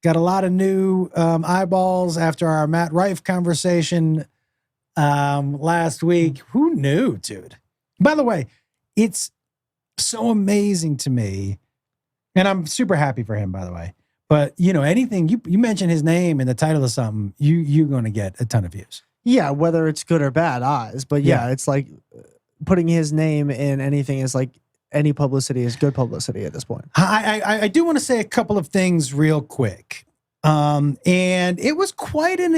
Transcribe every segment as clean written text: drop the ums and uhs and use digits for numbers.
Got a lot of new eyeballs after our Matt Rife conversation last week. Who knew, dude? By the way, it's so amazing to me, and I'm super happy for him, by the way. But, you know, anything, you mention his name in the title of something, you're going to get a ton of views. Yeah, whether it's good or bad eyes. But yeah, it's like putting his name in anything is like any publicity is good publicity at this point. I do want to say a couple of things real quick. And it was quite an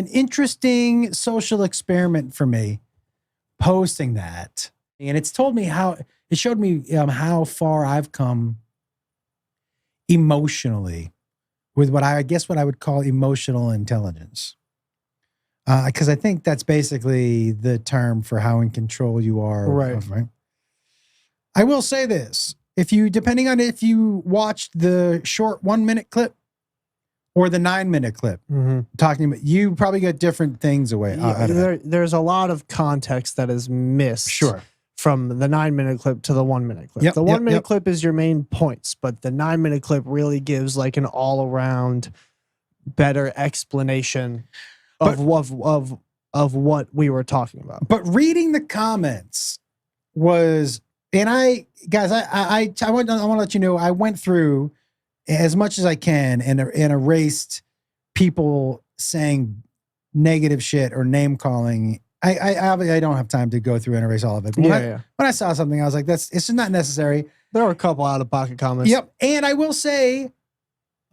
interesting social experiment for me posting that. And it showed me how far I've come emotionally with what I would call emotional intelligence. Because I think that's basically the term for how in control you are. Right. I will say this. Depending on if you watched the short 1 minute clip or the 9 minute clip, talking about, you probably get different things away. There's a lot of context that is missed. Sure. From the 9 minute clip to the 1 minute clip. The 1 minute clip is your main points, but the 9 minute clip really gives like an all around better explanation of what we were talking about. But reading the comments was, and I want to let you know, I went through as much as I can and erased people saying negative shit or name calling. I don't have time to go through and erase all of it. But when I saw something, I was like, it's just not necessary. There were a couple out of pocket comments. Yep. And I will say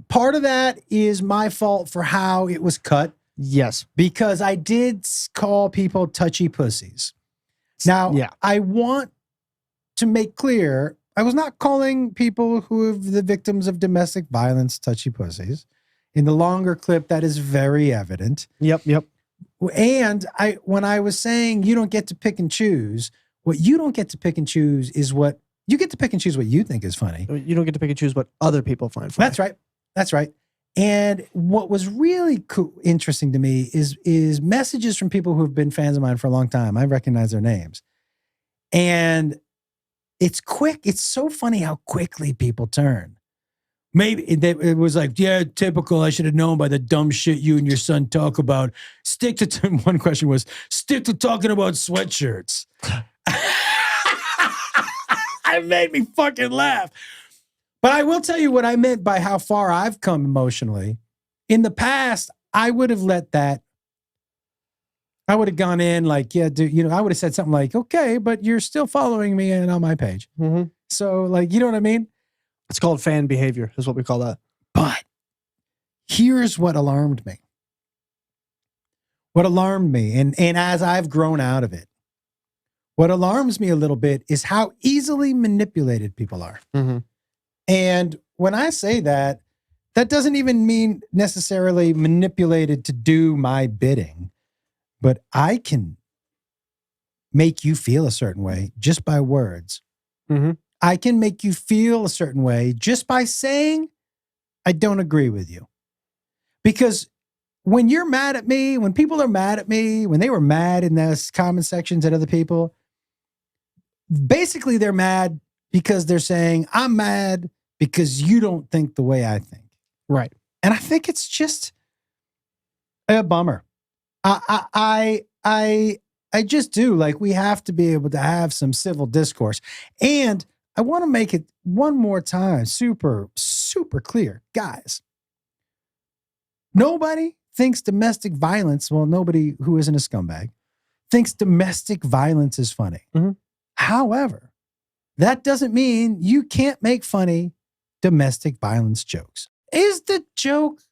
part of that is my fault for how it was cut. Yes. Because I did call people touchy pussies. Now, I want to make clear, I was not calling people who are the victims of domestic violence touchy pussies. In the longer clip, that is very evident. Yep. And when I was saying you don't get to pick and choose, what you don't get to pick and choose is what you get to pick and choose what you think is funny. You don't get to pick and choose what other people find funny. That's right. And what was really interesting to me is messages from people who have been fans of mine for a long time. I recognize their names. And it's quick. It's so funny how quickly people turn. Maybe it was like, yeah, typical. I should have known by the dumb shit you and your son talk about. One question was, stick to talking about sweatshirts. It made me fucking laugh. But I will tell you what I meant by how far I've come emotionally. In the past, I would have let that. I would have gone in like, yeah, dude, I would have said something like, okay, but you're still following me and on my page. So like, you know what I mean? It's called fan behavior is what we call that. But here's what alarmed me. And as I've grown out of it, what alarms me a little bit is how easily manipulated people are. And when I say that, that doesn't even mean necessarily manipulated to do my bidding, but I can make you feel a certain way just by words. I can make you feel a certain way just by saying, I don't agree with you. Because when you're mad at me, when people are mad at me, when they were mad in those comment sections at other people, basically they're mad because they're saying, I'm mad because you don't think the way I think. Right. And I think it's just a bummer. I just do. Like, we have to be able to have some civil discourse. And I want to make it one more time super, super clear. Guys, nobody thinks domestic violence, well, nobody who isn't a scumbag, thinks domestic violence is funny. However, that doesn't mean you can't make funny domestic violence jokes. Is the joke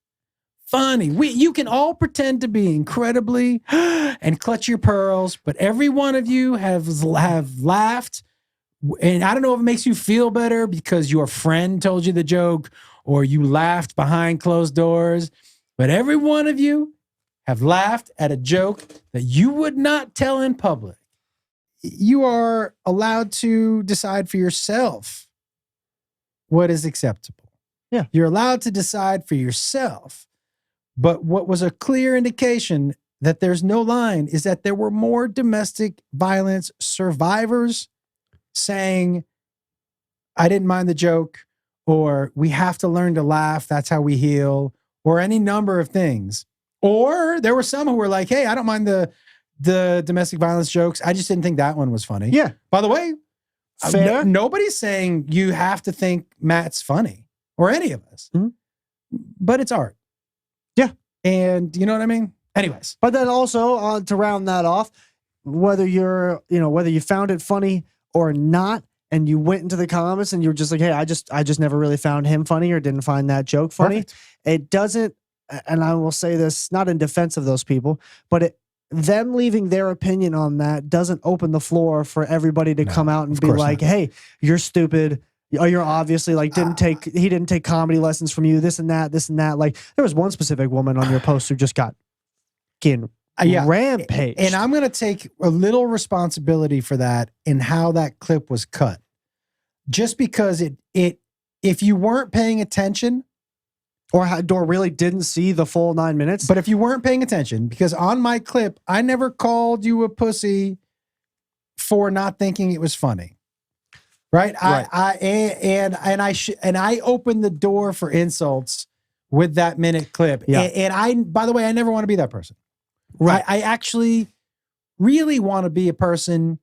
funny? You can all pretend to be incredibly and clutch your pearls, but every one of you have laughed. And I don't know if it makes you feel better because your friend told you the joke or you laughed behind closed doors, but every one of you have laughed at a joke that you would not tell in public. You are allowed to decide for yourself what is acceptable. Yeah. You're allowed to decide for yourself. But what was a clear indication that there's no line is that there were more domestic violence survivors saying, I didn't mind the joke, or we have to learn to laugh. That's how we heal, or any number of things. Or there were some who were like, hey, I don't mind the domestic violence jokes. I just didn't think that one was funny. Yeah. By the way, fair. Nobody's saying you have to think Matt's funny or any of us, but it's art. Yeah. And you know what I mean? Anyways. But then also to round that off, whether you found it funny or not, and you went into the comments and you were just like, hey, I just never really found him funny or didn't find that joke funny. Perfect. It doesn't, and I will say this, not in defense of those people, but them leaving their opinion on that doesn't open the floor for everybody to come out and be like, hey, you're stupid. You're obviously like, he didn't take comedy lessons from you, this and that. Like, there was one specific woman on your post who just got rampage. And I'm going to take a little responsibility for that in how that clip was cut. Just because if you weren't paying attention, or really didn't see the full 9 minutes. But if you weren't paying attention, because on my clip, I never called you a pussy for not thinking it was funny. Right? I opened the door for insults with that minute clip. Yeah. And by the way, I never want to be that person. Right. I actually really want to be a person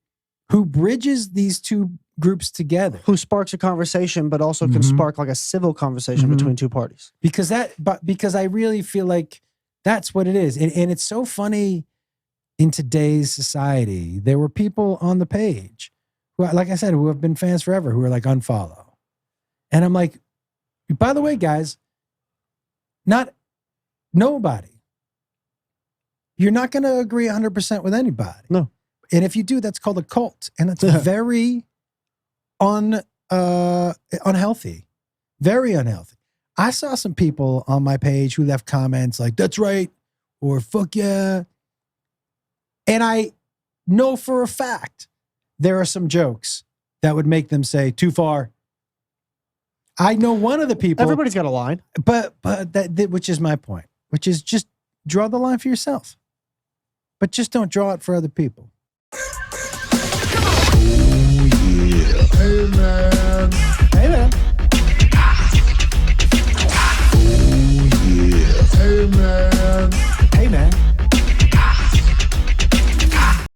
who bridges these two groups together, who sparks a conversation, but also can spark like a civil conversation between two parties. Because I really feel like that's what it is. And it's so funny in today's society. There were people on the page who, like I said, who have been fans forever, who are like, unfollow. And I'm like, by the way, guys, nobody. You're not going to agree 100% with anybody. No. And if you do, that's called a cult. And it's very unhealthy. Very unhealthy. I saw some people on my page who left comments like, that's right, or fuck yeah. And I know for a fact there are some jokes that would make them say, too far. I know one of the people. Everybody's got a line. But which is my point, which is just draw the line for yourself. But just don't draw it for other people. Oh, yeah. Hey, man. Hey, man.